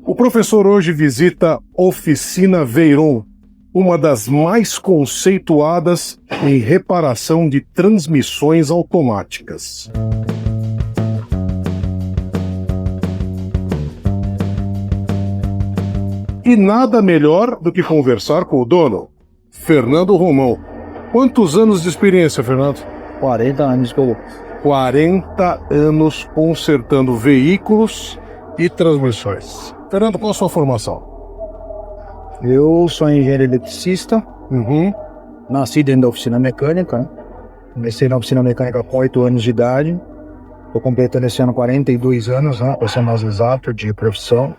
O professor hoje visita Oficina Veyron, uma das mais conceituadas em reparação de transmissões automáticas. E nada melhor do que conversar com o dono, Fernando Romão. Quantos anos de experiência, Fernando? 40 anos que eu... 40 anos consertando veículos e transmissões. Fernando, qual a sua formação? Eu sou engenheiro eletricista, nasci dentro da oficina mecânica, né? Comecei na oficina mecânica com 8 anos de idade. Estou completando esse ano 42 anos, né? Para ser mais exato, de profissão.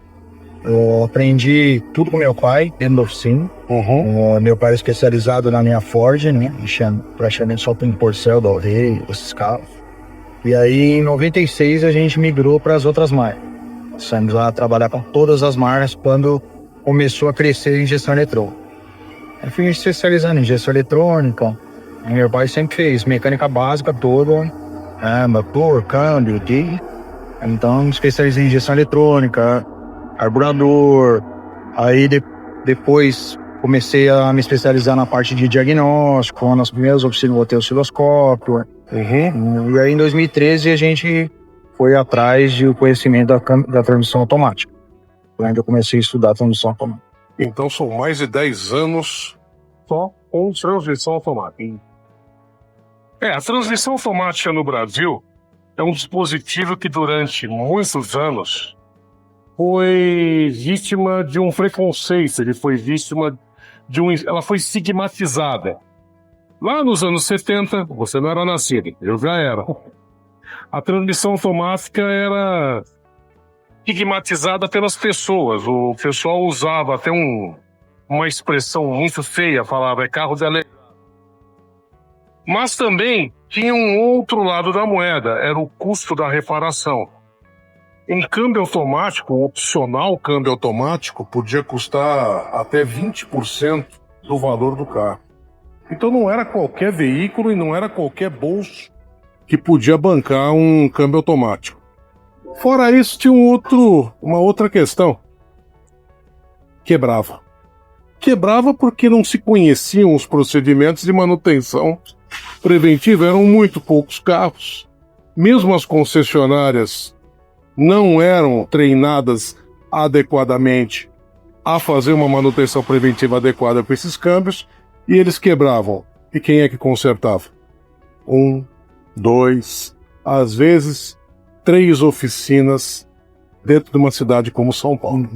Eu aprendi tudo com meu pai, dentro da oficina. Meu pai era especializado na linha Ford, né? Praticamente só em Porcel, Del Rey, esses carros. E aí, em 96, a gente migrou para as outras marcas. Saímos lá trabalhar com todas as marcas quando começou a crescer em gestão eletrônica. Eu fui especializando em gestão eletrônica. E meu pai sempre fez mecânica básica toda, motor, câmbio, Então, me especializei em gestão eletrônica, carburador. Aí depois comecei a me especializar na parte de diagnóstico. Nas primeiras oficinas eu botei o osciloscópio. E aí em 2013 a gente foi atrás do conhecimento da transmissão automática. Foi onde eu comecei a estudar transmissão automática. Então são mais de 10 anos só com transmissão automática. A transmissão automática no Brasil é um dispositivo que durante muitos anos foi vítima de um preconceito, ele foi vítima ela foi estigmatizada. Lá nos anos 70, você não era nascido, eu já era. A transmissão automática era estigmatizada pelas pessoas. O pessoal usava até uma expressão muito feia, falava, é carro delegado. Mas também tinha um outro lado da moeda, era o custo da reparação. Um câmbio automático, um opcional câmbio automático, podia custar até 20% do valor do carro. Então não era qualquer veículo e não era qualquer bolso que podia bancar um câmbio automático. Fora isso, tinha uma outra questão. Quebrava. Quebrava porque não se conheciam os procedimentos de manutenção preventiva. Eram muito poucos carros. Mesmo as concessionárias não eram treinadas adequadamente a fazer uma manutenção preventiva adequada para esses câmbios, e eles quebravam. E quem é que consertava? 1, 2, às vezes 3 oficinas dentro de uma cidade como São Paulo.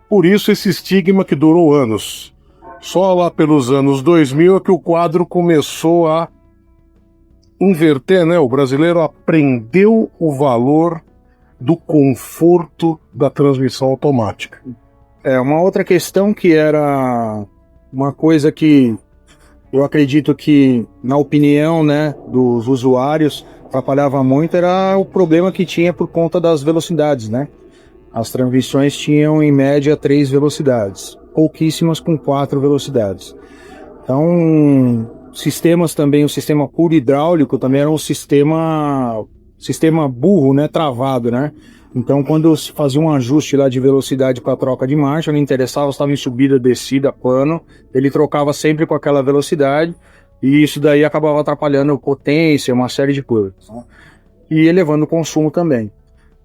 Por isso esse estigma que durou anos. Só lá pelos anos 2000 é que o quadro começou a inverter, né? O brasileiro aprendeu o valor do conforto da transmissão automática. Uma outra questão que era uma coisa que eu acredito que, na opinião, né, dos usuários, atrapalhava muito, era o problema que tinha por conta das velocidades, né? As transmissões tinham, em média, 3 velocidades, pouquíssimas com 4 velocidades. Então, sistemas também, o sistema puro hidráulico também era um sistema burro, né, travado, né? Então, quando se fazia um ajuste lá de velocidade para troca de marcha, não interessava se estava em subida, descida, plano, ele trocava sempre com aquela velocidade, e isso daí acabava atrapalhando potência, uma série de coisas, né? E elevando o consumo também.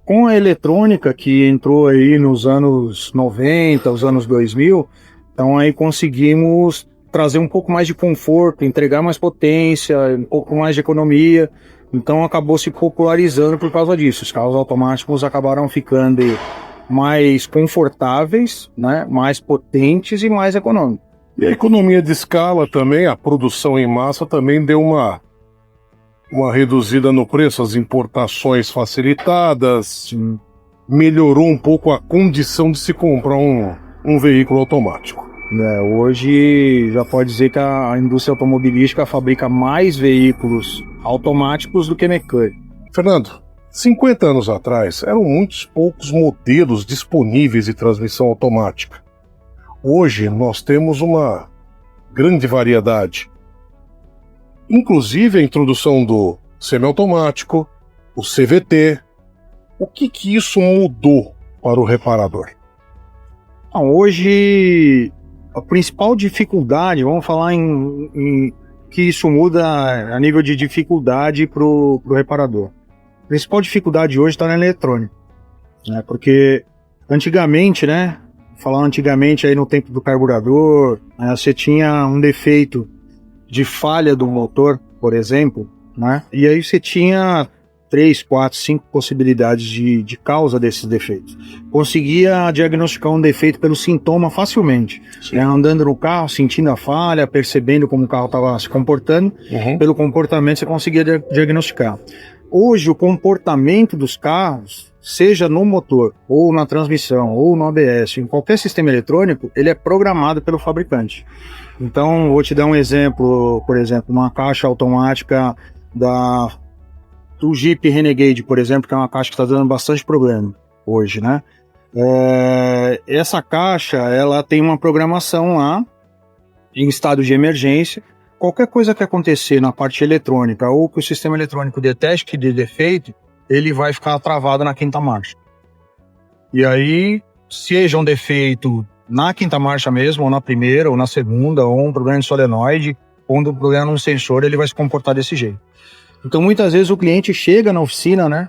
Com a eletrônica, que entrou aí nos anos 90, os anos 2000, então aí conseguimos trazer um pouco mais de conforto, entregar mais potência, um pouco mais de economia. Então acabou se popularizando por causa disso. Os carros automáticos acabaram ficando mais confortáveis, né, mais potentes e mais econômicos. E a economia de escala também, a produção em massa também deu uma reduzida no preço, as importações facilitadas, melhorou um pouco a condição de se comprar um veículo automático. Hoje já pode dizer que a indústria automobilística fabrica mais veículos automáticos do que mecânicos. Fernando, 50 anos atrás eram muitos poucos modelos disponíveis de transmissão automática. Hoje nós temos uma grande variedade. Inclusive a introdução do semiautomático, o CVT. O que isso mudou para o reparador? Hoje, a principal dificuldade, vamos falar em que isso muda a nível de dificuldade para o reparador. A principal dificuldade hoje está na eletrônica, né? Porque antigamente, né? Falando antigamente aí no tempo do carburador, né, você tinha um defeito de falha do motor, por exemplo, né? E aí você tinha 3, 4, 5 possibilidades de causa desses defeitos. Conseguia diagnosticar um defeito pelo sintoma facilmente, né? Andando no carro, sentindo a falha, percebendo como o carro estava se comportando, pelo comportamento você conseguia diagnosticar. Hoje o comportamento dos carros, seja no motor, ou na transmissão, ou no ABS, em qualquer sistema eletrônico, ele é programado pelo fabricante. Então, vou te dar um exemplo, por exemplo, uma caixa automática do Jeep Renegade, por exemplo, que é uma caixa que está dando bastante problema hoje, né? Essa caixa, ela tem uma programação lá, em estado de emergência. Qualquer coisa que acontecer na parte eletrônica, ou que o sistema eletrônico detecte que dê defeito, ele vai ficar travado na quinta marcha. E aí, seja um defeito na quinta marcha mesmo, ou na primeira, ou na segunda, ou um problema de solenoide, ou um problema no sensor, ele vai se comportar desse jeito. Então, muitas vezes o cliente chega na oficina, né,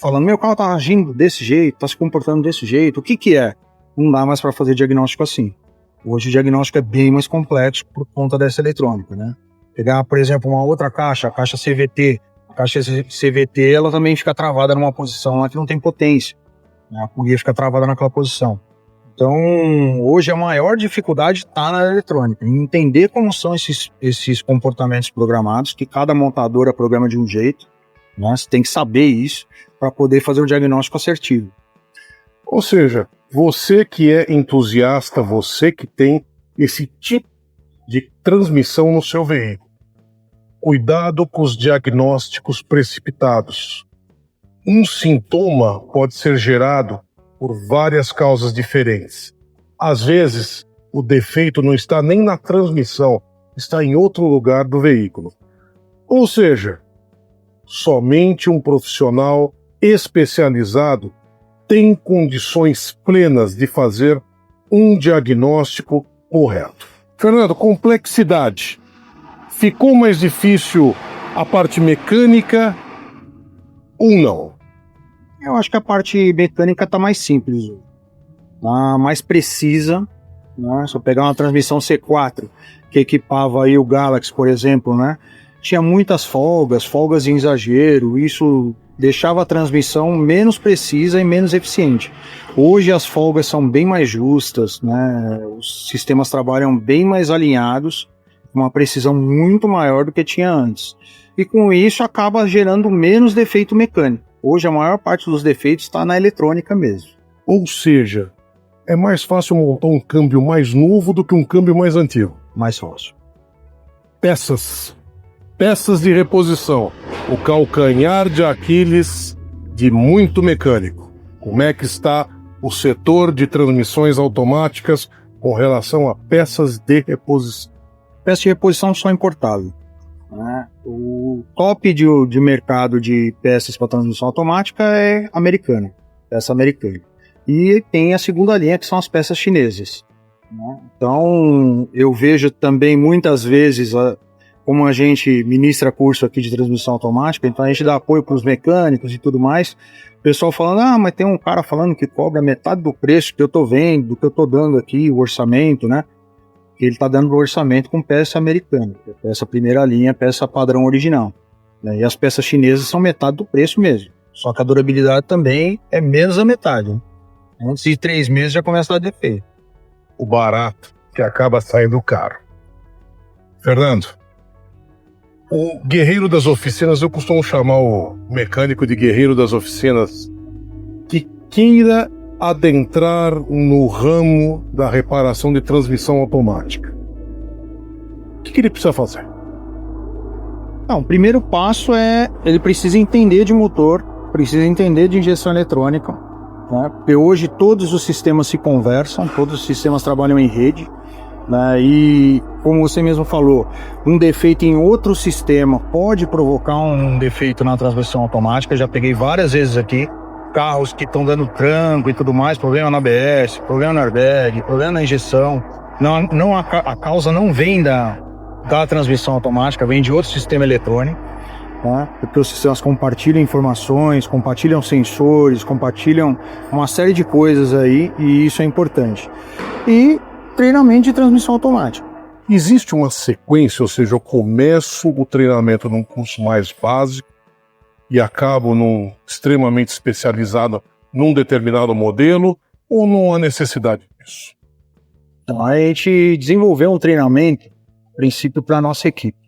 falando, meu carro tá agindo desse jeito, tá se comportando desse jeito, o que que é? Não dá mais para fazer diagnóstico assim. Hoje o diagnóstico é bem mais complexo por conta dessa eletrônica, né? Pegar, por exemplo, uma outra caixa, a caixa CVT. A caixa CVT, ela também fica travada numa posição lá que não tem potência, né? A polia fica travada naquela posição. Então, hoje a maior dificuldade está na eletrônica, em entender como são esses comportamentos programados, que cada montadora programa de um jeito, né? Você tem que saber isso para poder fazer um diagnóstico assertivo. Ou seja, você que é entusiasta, você que tem esse tipo de transmissão no seu veículo, cuidado com os diagnósticos precipitados. Um sintoma pode ser gerado por várias causas diferentes. Às vezes, o defeito não está nem na transmissão, está em outro lugar do veículo. Ou seja, somente um profissional especializado tem condições plenas de fazer um diagnóstico correto. Fernando, complexidade. Ficou mais difícil a parte mecânica ou não? Eu acho que a parte mecânica está mais simples, mais precisa, né? Se eu pegar uma transmissão C4, que equipava aí o Galaxy, por exemplo, né? Tinha muitas folgas em exagero, isso deixava a transmissão menos precisa e menos eficiente. Hoje as folgas são bem mais justas, né? Os sistemas trabalham bem mais alinhados, com uma precisão muito maior do que tinha antes. E com isso acaba gerando menos defeito mecânico. Hoje a maior parte dos defeitos está na eletrônica mesmo. Ou seja, é mais fácil montar um câmbio mais novo do que um câmbio mais antigo. Mais fácil. Peças de reposição. O calcanhar de Aquiles de muito mecânico. Como é que está o setor de transmissões automáticas com relação a peças de reposição? Peças de reposição só importável, né? O top de mercado de peças para transmissão automática é americana, peça americana. E tem a segunda linha, que são as peças chinesas, né? Então, eu vejo também muitas vezes, como a gente ministra curso aqui de transmissão automática, então a gente dá apoio para os mecânicos e tudo mais, o pessoal falando, mas tem um cara falando que cobra metade do preço que eu estou vendo, do que eu estou dando aqui, o orçamento, né? Ele está dando o orçamento com peça americana, peça primeira linha, peça padrão original, né? E as peças chinesas são metade do preço mesmo, só que a durabilidade também é menos da metade, né? Antes de 3 meses já começa a dar defeito. O barato que acaba saindo caro. Fernando, o guerreiro das oficinas, eu costumo chamar o mecânico de guerreiro das oficinas, que queira adentrar no ramo da reparação de transmissão automática. O que ele precisa fazer? Não, o primeiro passo é, ele precisa entender de motor, precisa entender de injeção eletrônica, né? Porque hoje todos os sistemas se conversam, todos os sistemas trabalham em rede, né? E como você mesmo falou, um defeito em outro sistema pode provocar um defeito na transmissão automática. Já peguei várias vezes aqui, carros que estão dando tranco e tudo mais, problema na ABS, problema no airbag, problema na injeção. A causa não vem da transmissão automática, vem de outro sistema eletrônico, né? Porque os sistemas compartilham informações, compartilham sensores, compartilham uma série de coisas aí, e isso é importante. E treinamento de transmissão automática. Existe uma sequência, ou seja, eu começo o treinamento num curso mais básico e acabo num extremamente especializado num determinado modelo, ou não há necessidade disso? Então, a gente desenvolveu um treinamento, a princípio, para a nossa equipe.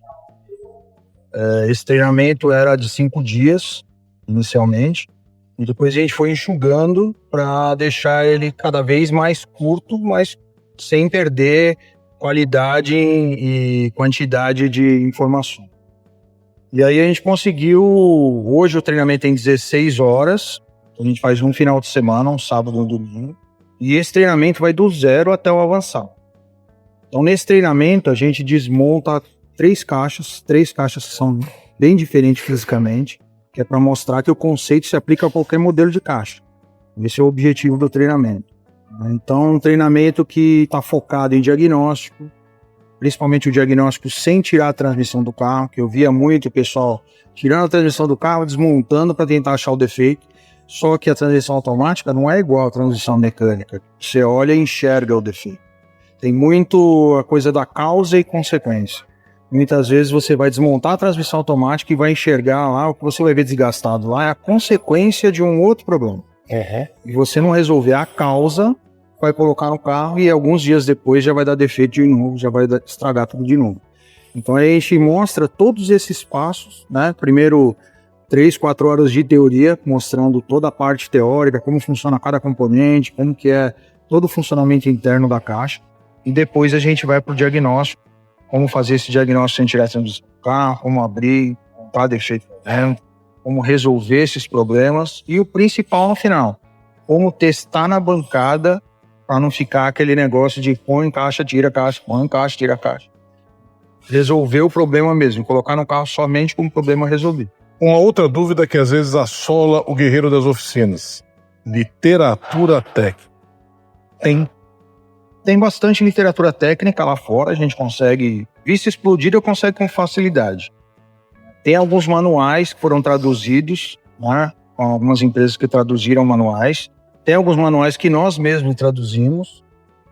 Esse treinamento era de 5 dias, inicialmente, e depois a gente foi enxugando para deixar ele cada vez mais curto, mas sem perder qualidade e quantidade de informação. E aí a gente conseguiu, hoje o treinamento tem 16 horas, a gente faz um final de semana, um sábado e um domingo, e esse treinamento vai do 0 até o avançado. Então nesse treinamento a gente desmonta 3 caixas que são bem diferentes fisicamente, que é para mostrar que o conceito se aplica a qualquer modelo de caixa. Esse é o objetivo do treinamento. Então, um treinamento que está focado em diagnóstico, principalmente o diagnóstico sem tirar a transmissão do carro, que eu via muito o pessoal tirando a transmissão do carro, desmontando para tentar achar o defeito. Só que a transmissão automática não é igual à transmissão mecânica. Você olha e enxerga o defeito. Tem muito a coisa da causa e consequência. Muitas vezes você vai desmontar a transmissão automática e vai enxergar lá, o que você vai ver desgastado lá é a consequência de um outro problema. E você não resolver a causa, vai colocar no carro e alguns dias depois já vai dar defeito de novo, já vai estragar tudo de novo. Então a gente mostra todos esses passos, né? Primeiro 3, 4 horas de teoria, mostrando toda a parte teórica, como funciona cada componente, como que é todo o funcionamento interno da caixa. E depois a gente vai para o diagnóstico, como fazer esse diagnóstico sem tirar a transmissão do carro, como abrir, contar defeito dentro, como resolver esses problemas e o principal no final, como testar na bancada para não ficar aquele negócio de põe caixa, tira caixa, põe caixa, tira caixa. Resolver o problema mesmo, colocar no carro somente com o problema resolvido. Uma outra dúvida que às vezes assola o guerreiro das oficinas: literatura técnica. Tem bastante literatura técnica lá fora, a gente consegue, visto explodir, eu consigo com facilidade. Tem alguns manuais que foram traduzidos, né, com algumas empresas que traduziram manuais. Tem alguns manuais que nós mesmos traduzimos,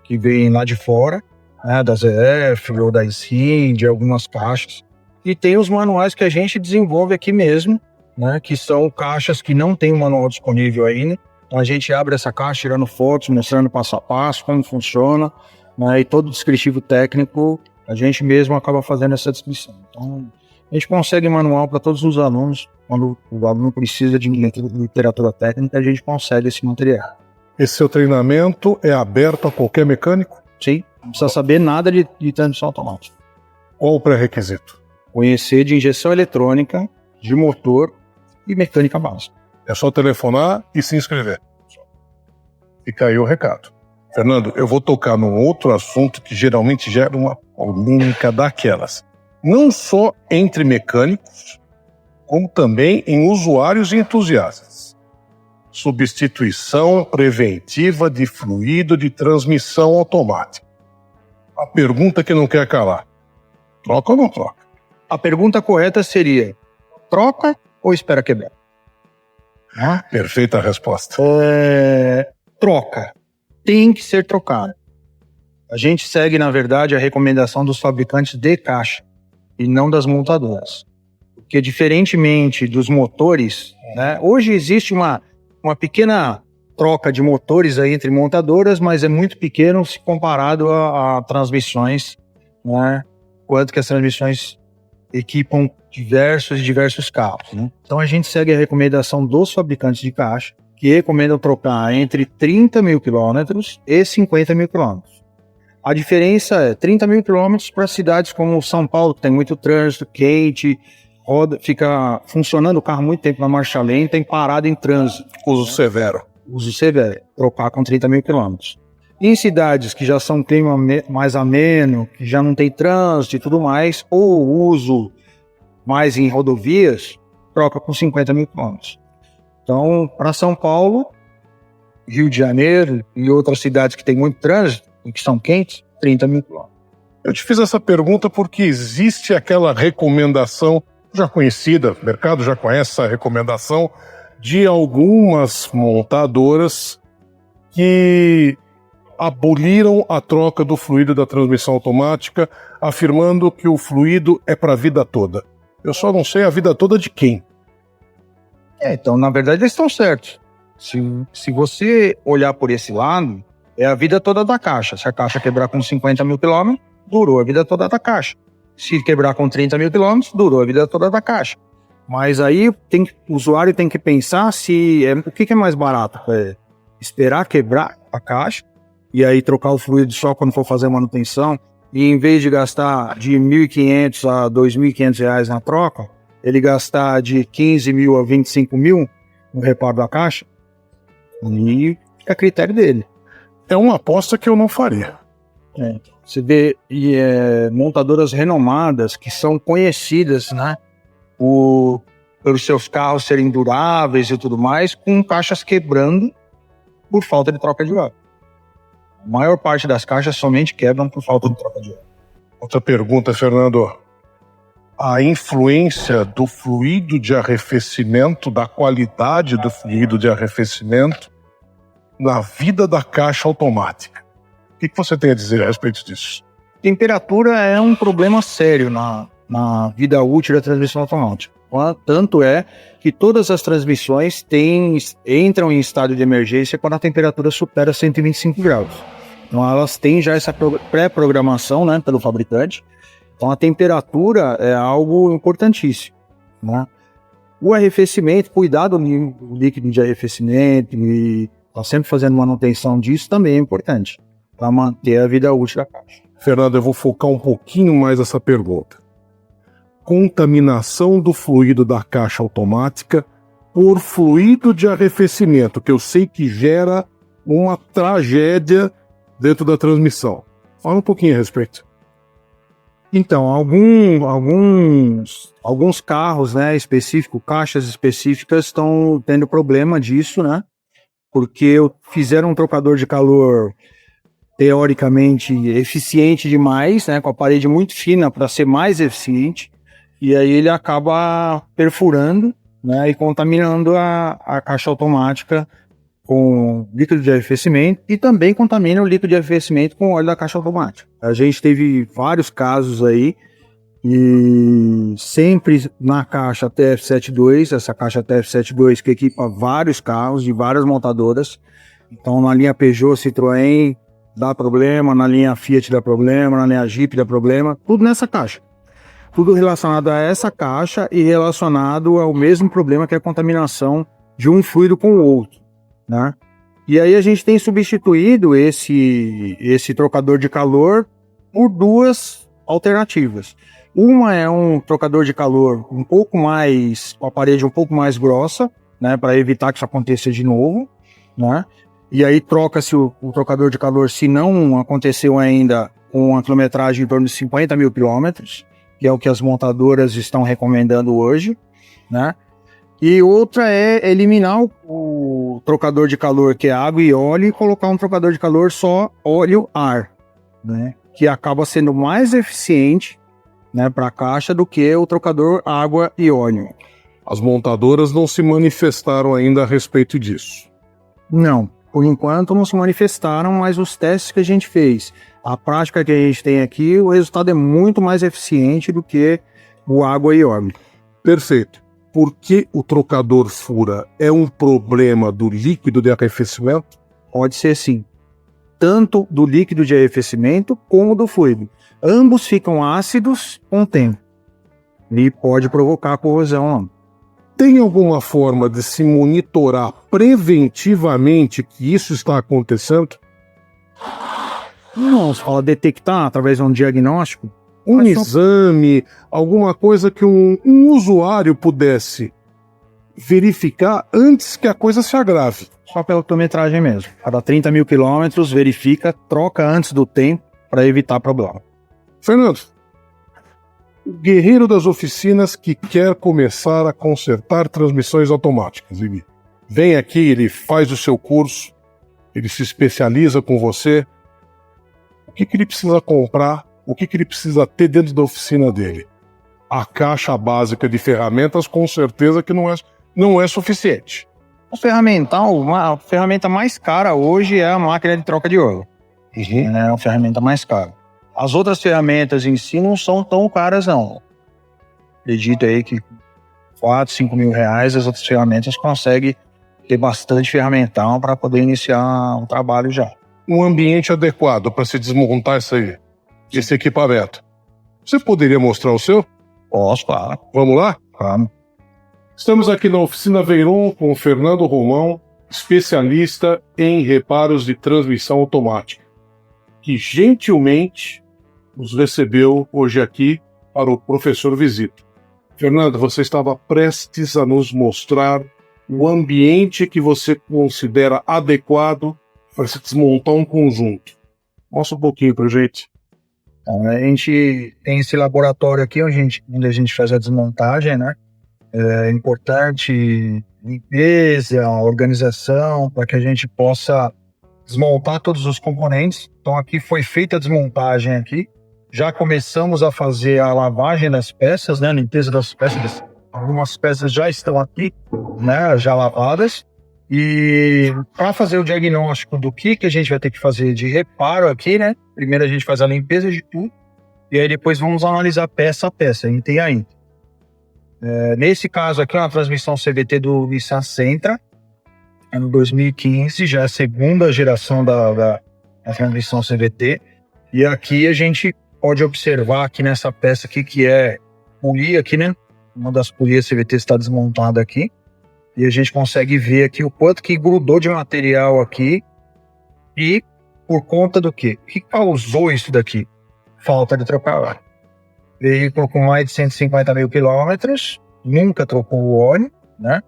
que vêm lá de fora, né, da ZF ou da ICIM, de algumas caixas. E tem os manuais que a gente desenvolve aqui mesmo, né, que são caixas que não tem o manual disponível ainda. Então a gente abre essa caixa, tirando fotos, mostrando passo a passo, como funciona, né, e todo o descritivo técnico, a gente mesmo acaba fazendo essa descrição. Então, a gente consegue manual para todos os alunos. Quando o aluno precisa de literatura técnica, a gente consegue esse material. Esse seu treinamento é aberto a qualquer mecânico? Sim, não precisa saber nada de transmissão automática. Qual o pré-requisito? Conhecer de injeção eletrônica, de motor e mecânica básica. É só telefonar e se inscrever. Fica aí o recado. Fernando, eu vou tocar num outro assunto que geralmente gera uma polêmica daquelas. Não só entre mecânicos, como também em usuários e entusiastas. Substituição preventiva de fluido de transmissão automática. A pergunta que não quer calar: troca ou não troca? A pergunta correta seria: troca ou espera quebrar? Perfeita resposta. Troca. Tem que ser trocado. A gente segue, na verdade, a recomendação dos fabricantes de caixa e não das montadoras. Porque, diferentemente dos motores, né, hoje existe uma pequena troca de motores aí entre montadoras, mas é muito pequeno se comparado a transmissões, né, quanto que as transmissões equipam diversos carros, né? Então a gente segue a recomendação dos fabricantes de caixa, que recomendam trocar entre 30 mil quilômetros e 50 mil quilômetros. A diferença é 30 mil quilômetros para cidades como São Paulo, que tem muito trânsito, quente, fica funcionando o carro muito tempo na marcha lenta, tem parado em trânsito. Uso severo. Uso severo, trocar com 30 mil quilômetros. Em cidades que já são clima mais ameno, que já não tem trânsito e tudo mais, ou uso mais em rodovias, troca com 50 mil quilômetros. Então, para São Paulo, Rio de Janeiro e outras cidades que tem muito trânsito e que são quentes, 30 mil quilômetros. Eu te fiz essa pergunta porque existe aquela recomendação já conhecida, o mercado já conhece essa recomendação, de algumas montadoras que aboliram a troca do fluido da transmissão automática, afirmando que o fluido é para a vida toda. Eu só não sei a vida toda de quem. Então, na verdade, eles estão certos. Se você olhar por esse lado, é a vida toda da caixa. Se a caixa quebrar com 50 mil quilômetros, durou a vida toda da caixa. Se quebrar com 30 mil quilômetros, durou a vida toda da caixa. Mas aí o usuário tem que pensar o que é mais barato. É esperar quebrar a caixa e aí trocar o fluido só quando for fazer manutenção, e em vez de gastar de R$ 1.500 a R$ 2.500 na troca, ele gastar de 15 mil a 25 mil no reparo da caixa, e fica a critério dele. É uma aposta que eu não faria. Você vê montadoras renomadas que são conhecidas, né, pelos seus carros serem duráveis e tudo mais, com caixas quebrando por falta de troca de óleo. A maior parte das caixas somente quebram por falta de troca de óleo. Outra pergunta, Fernando. A influência do fluido de arrefecimento, da qualidade do fluido de arrefecimento na vida da caixa automática. O que você tem a dizer a respeito disso? Temperatura é um problema sério na vida útil da transmissão automática. Tanto é que todas as transmissões entram em estado de emergência quando a temperatura supera 125 graus. Então elas têm já essa pré-programação, né, pelo fabricante. Então a temperatura é algo importantíssimo, né? O arrefecimento, cuidar do líquido de arrefecimento e tá sempre fazendo manutenção disso também é importante para manter a vida útil da caixa. Fernando, eu vou focar um pouquinho mais essa pergunta. Contaminação do fluido da caixa automática por fluido de arrefecimento, que eu sei que gera uma tragédia dentro da transmissão. Fala um pouquinho a respeito. Então, alguns carros, né, caixas específicas estão tendo problema disso, né? Porque fizeram um trocador de calor teoricamente eficiente demais, né, com a parede muito fina para ser mais eficiente, e aí ele acaba perfurando, né, e contaminando a caixa automática com líquido de arrefecimento e também contamina o líquido de arrefecimento com o óleo da caixa automática. A gente teve vários casos aí e sempre na caixa TF72, essa caixa TF72 que equipa vários carros de várias montadoras. Então na linha Peugeot, Citroën dá problema, na linha Fiat dá problema, na linha Jeep dá problema, tudo nessa caixa. Tudo relacionado a essa caixa e relacionado ao mesmo problema que é a contaminação de um fluido com o outro, né? E aí a gente tem substituído esse trocador de calor por duas alternativas. Uma é um trocador de calor com a parede um pouco mais grossa, né, para evitar que isso aconteça de novo, né? E aí troca-se o trocador de calor, se não aconteceu ainda, com uma quilometragem em torno de 50 mil quilômetros, que é o que as montadoras estão recomendando hoje, né? E outra é eliminar o trocador de calor, que é água e óleo, e colocar um trocador de calor só óleo-ar, né? Que acaba sendo mais eficiente, né, para a caixa do que o trocador água e óleo. As montadoras não se manifestaram ainda a respeito disso. Não, por enquanto não se manifestaram, mas os testes que a gente fez, a prática que a gente tem aqui, o resultado é muito mais eficiente do que o água e óleo. Perfeito. Por que o trocador fura? É um problema do líquido de arrefecimento? Pode ser sim. Tanto do líquido de arrefecimento como do fluido. Ambos ficam ácidos com o tempo. E pode provocar corrosão. Tem alguma forma de se monitorar preventivamente que isso está acontecendo? Não, se fala detectar através de um diagnóstico. Um exame, alguma coisa que um usuário pudesse verificar antes que a coisa se agrave. Só pela quilometragem mesmo. Cada 30 mil quilômetros, verifica, troca antes do tempo para evitar problema. Fernando, o guerreiro das oficinas que quer começar a consertar transmissões automáticas, Lili, vem aqui, ele faz o seu curso, ele se especializa com você. O que ele precisa comprar? O que ele precisa ter dentro da oficina dele? A caixa básica de ferramentas, com certeza que não é suficiente. A ferramenta mais cara hoje é a máquina de troca de óleo. É a ferramenta mais cara. As outras ferramentas em si não são tão caras, não. Acredito aí que 4, 5 mil reais as outras ferramentas conseguem ter bastante ferramental para poder iniciar um trabalho já. Um ambiente adequado para se desmontar esse equipamento. Você poderia mostrar o seu? Posso, claro. Vamos lá? Vamos. Estamos aqui na oficina Veyron com o Fernando Romão, especialista em reparos de transmissão automática, que gentilmente nos recebeu hoje aqui para o professor visita. Fernando, você estava prestes a nos mostrar o ambiente que você considera adequado para se desmontar um conjunto. Mostra um pouquinho para a gente. Então, a gente tem esse laboratório aqui onde a gente faz a desmontagem, né? É importante limpeza, organização, para que a gente possa desmontar todos os componentes. Então aqui foi feita a desmontagem aqui. Já começamos a fazer a lavagem das peças, né? A limpeza das peças. Algumas peças já estão aqui, né? Já lavadas. E para fazer o diagnóstico do que a gente vai ter que fazer de reparo aqui, né? Primeiro a gente faz a limpeza de tudo. E aí depois vamos analisar peça a peça, item a item. Nesse caso aqui é uma transmissão CVT do Nissan Sentra, ano 2015, já é a segunda geração da transmissão CVT. E aqui a gente pode observar aqui nessa peça aqui, que é polia aqui, né? Uma das polias CVT está desmontada aqui. E a gente consegue ver aqui o quanto que grudou de material aqui. E por conta do quê? O que causou isso daqui? Falta de trocar óleo. Veículo com mais de 150 mil quilômetros, nunca trocou o óleo, né?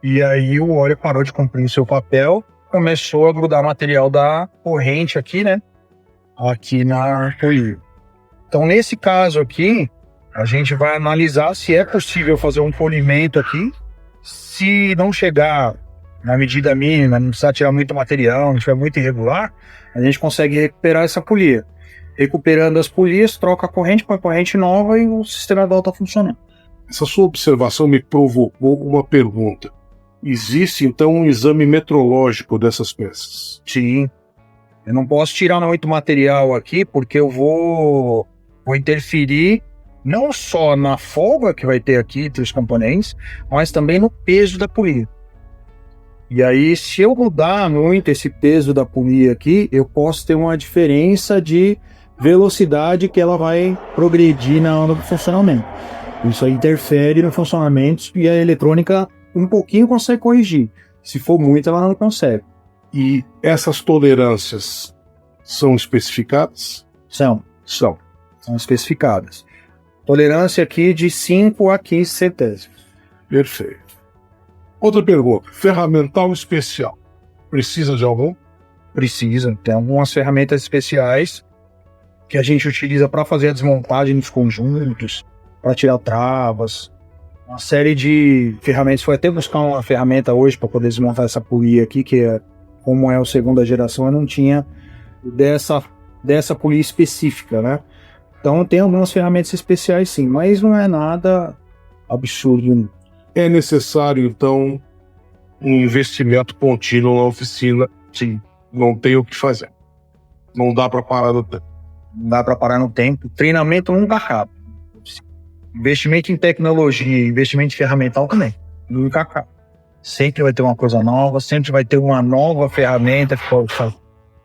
E aí o óleo parou de cumprir o seu papel, começou a grudar material da corrente aqui, né? Aqui na polia. Então, nesse caso aqui, a gente vai analisar se é possível fazer um polimento aqui. Se não chegar na medida mínima, não precisar tirar muito material, não estiver muito irregular, a gente consegue recuperar essa polia. Recuperando as polias, troca a corrente, põe corrente nova e o sistema está funcionando. Essa sua observação me provocou uma pergunta. Existe, então, um exame metrológico dessas peças? Sim. Eu não posso tirar muito material aqui, porque eu vou interferir não só na folga que vai ter aqui entre os componentes, mas também no peso da polia. E aí, se eu mudar muito esse peso da polia aqui, eu posso ter uma diferença de velocidade que ela vai progredir na hora do funcionamento. Isso aí interfere no funcionamento e a eletrônica um pouquinho consegue corrigir. Se for muito, ela não consegue. E essas tolerâncias são especificadas? São especificadas. Tolerância aqui de 5 a 15 centésimos. Perfeito. Outra pergunta. Ferramental especial. Precisa de algum? Precisa. Tem algumas ferramentas especiais que a gente utiliza para fazer a desmontagem dos conjuntos, para tirar travas. Uma série de ferramentas. Foi até buscar uma ferramenta hoje para poder desmontar essa polia aqui, que é, como é a segunda geração, eu não tinha dessa polia específica, né? Então tem algumas ferramentas especiais sim, mas não é nada absurdo. É necessário, então, um investimento contínuo na oficina. Sim. Não tem o que fazer. Não dá para parar no tempo. Não dá para parar no tempo. Treinamento nunca acaba. Investimento em tecnologia, investimento em ferramental também. Nunca acaba. Sempre vai ter uma coisa nova, sempre vai ter uma nova ferramenta que pode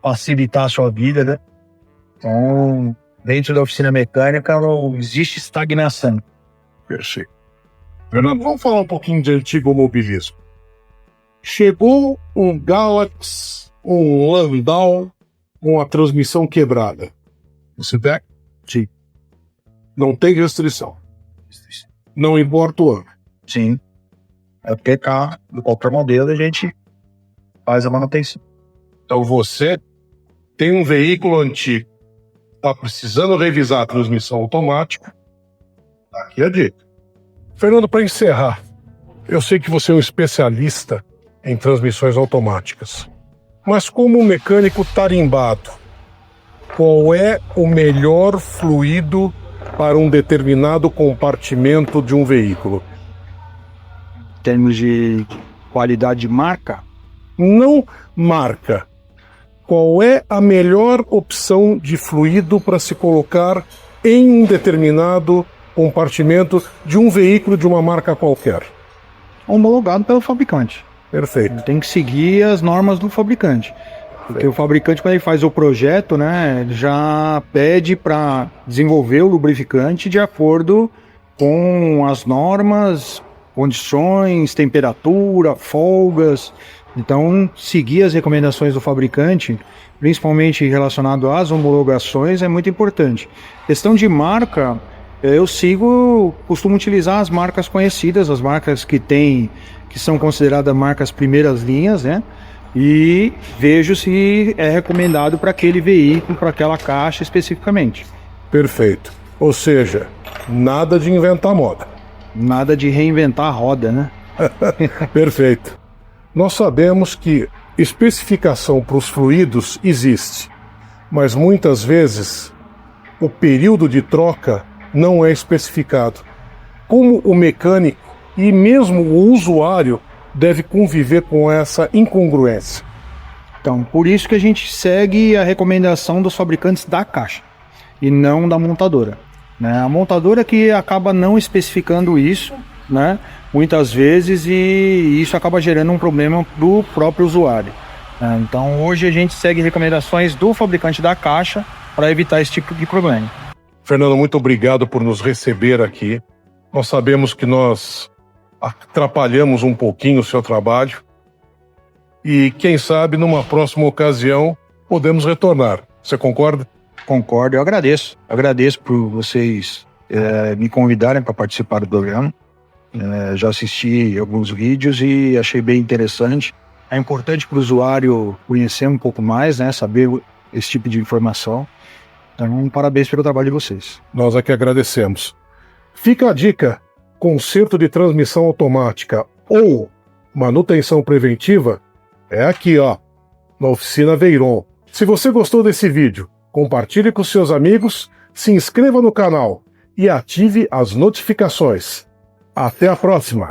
facilitar a sua vida, né? Então, dentro da oficina mecânica não existe estagnação. Perfeito. Fernando, vamos falar um pouquinho de antigo mobilismo. Chegou um Galaxy, um Landau, com a transmissão quebrada. Você pega? Sim. Não tem restrição. Não importa o ano. Sim. É porque carro, de qualquer modelo, a gente faz a manutenção. Então você tem um veículo antigo, está precisando revisar a transmissão automática, aqui a dica. Fernando, para encerrar, eu sei que você é um especialista em transmissões automáticas. Mas como mecânico tarimbado, qual é o melhor fluido para um determinado compartimento de um veículo? Em termos de qualidade de marca, Não marca. Qual é a melhor opção de fluido para se colocar em um determinado compartimento de um veículo de uma marca qualquer? homologado pelo fabricante. Perfeito. Tem que seguir as normas do fabricante. Porque o fabricante, quando ele faz o projeto, né, ele já pede para desenvolver o lubrificante de acordo com as normas, condições, temperatura, folgas. Então, seguir as recomendações do fabricante, principalmente relacionado às homologações, é muito importante. Questão de marca, eu costumo utilizar as marcas conhecidas, as marcas que são consideradas marcas primeiras linhas, né? E vejo se é recomendado para aquele veículo, para aquela caixa especificamente. Perfeito. Ou seja, nada de inventar moda. Nada de reinventar a roda, né? Perfeito. Nós sabemos que especificação para os fluidos existe, mas muitas vezes o período de troca não é especificado. Como o mecânico e mesmo o usuário deve conviver com essa incongruência? Então, por isso que a gente segue a recomendação dos fabricantes da caixa e não da montadora, né? A montadora que acaba não especificando isso, né? Muitas vezes, e isso acaba gerando um problema para o próprio usuário, né? Então, hoje a gente segue recomendações do fabricante da caixa para evitar esse tipo de problema. Fernando, muito obrigado por nos receber aqui. Nós sabemos que nós atrapalhamos um pouquinho o seu trabalho e, quem sabe, numa próxima ocasião, podemos retornar. Você concorda? Concordo, eu agradeço. Agradeço por vocês me convidarem para participar do programa. Já assisti alguns vídeos e achei bem interessante. É importante para o usuário conhecer um pouco mais, né? Saber esse tipo de informação. Então, parabéns pelo trabalho de vocês. Nós aqui agradecemos. Fica a dica: conserto de transmissão automática ou manutenção preventiva é aqui, ó, na Oficina Veyron. Se você gostou desse vídeo, compartilhe com seus amigos, se inscreva no canal e ative as notificações. Até a próxima!